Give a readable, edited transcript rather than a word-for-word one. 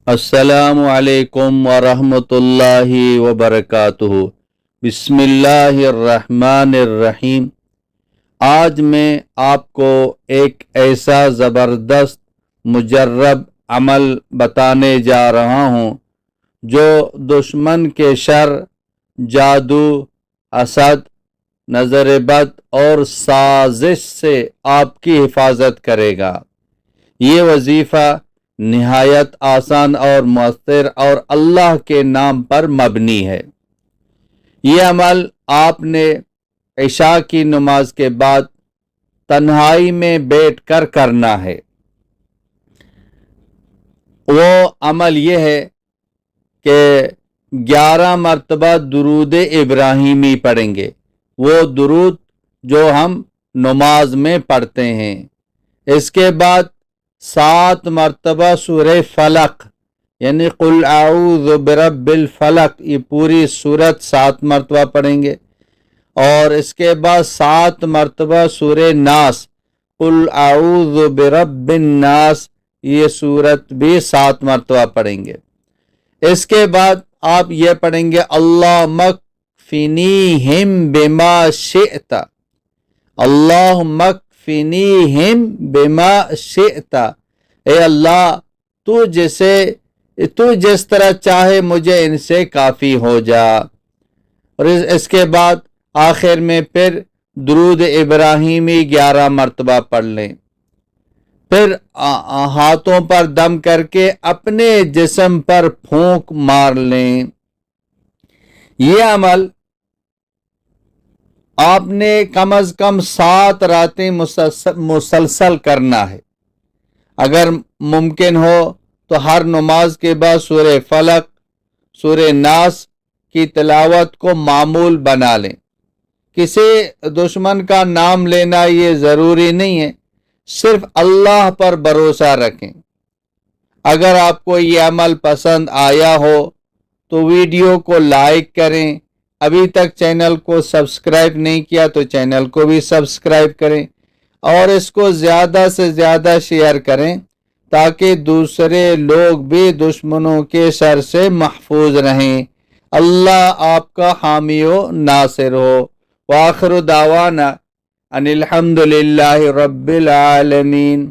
السلام علیکم ورحمۃ اللہ وبرکاتہ۔ بسم اللہ الرحمن الرحیم۔ آج میں آپ کو ایک ایسا زبردست مجرب عمل بتانے جا رہا ہوں جو دشمن کے شر، جادو، حسد، نظر بد اور سازش سے آپ کی حفاظت کرے گا۔ یہ وظیفہ نہایت آسان اور مؤثر اور اللہ کے نام پر مبنی ہے۔ یہ عمل آپ نے عشاء کی نماز کے بعد تنہائی میں بیٹھ کر کرنا ہے۔ وہ عمل یہ ہے کہ 11 مرتبہ درود ابراہیمی پڑھیں گے، وہ درود جو ہم نماز میں پڑھتے ہیں۔ اس کے بعد 7 مرتبہ سورہ فلق یعنی قل اعوذ برب الفلق، یہ پوری سورت 7 مرتبہ پڑھیں گے، اور اس کے بعد 7 مرتبہ سورہ ناس قل اعوذ برب الناس، یہ سورت بھی 7 مرتبہ پڑھیں گے۔ اس کے بعد آپ یہ پڑھیں گے اللہم اکفنیہم بما شئت، اللہم اکفنیہم بما شئت، اے اللہ تو جس طرح چاہے مجھے ان سے کافی ہو جا۔ اور اس کے بعد آخر میں پھر درود ابراہیمی 11 مرتبہ پڑھ لیں، پھر ہاتھوں پر دم کر کے اپنے جسم پر پھونک مار لیں۔ یہ عمل آپ نے کم از کم 7 راتیں مسلسل کرنا ہے۔ اگر ممکن ہو تو ہر نماز کے بعد سورہ فلق، سورہ ناس کی تلاوت کو معمول بنا لیں۔ کسی دشمن کا نام لینا یہ ضروری نہیں ہے، صرف اللہ پر بھروسہ رکھیں۔ اگر آپ کو یہ عمل پسند آیا ہو تو ویڈیو کو لائک کریں، ابھی تک چینل کو سبسکرائب نہیں کیا تو چینل کو بھی سبسکرائب کریں، اور اس کو زیادہ سے زیادہ شیئر کریں تاکہ دوسرے لوگ بھی دشمنوں کے شر سے محفوظ رہیں۔ اللہ آپ کا حامی و ناصر ہو۔ وآخر دعوانا ان الحمد للہ رب العالمین۔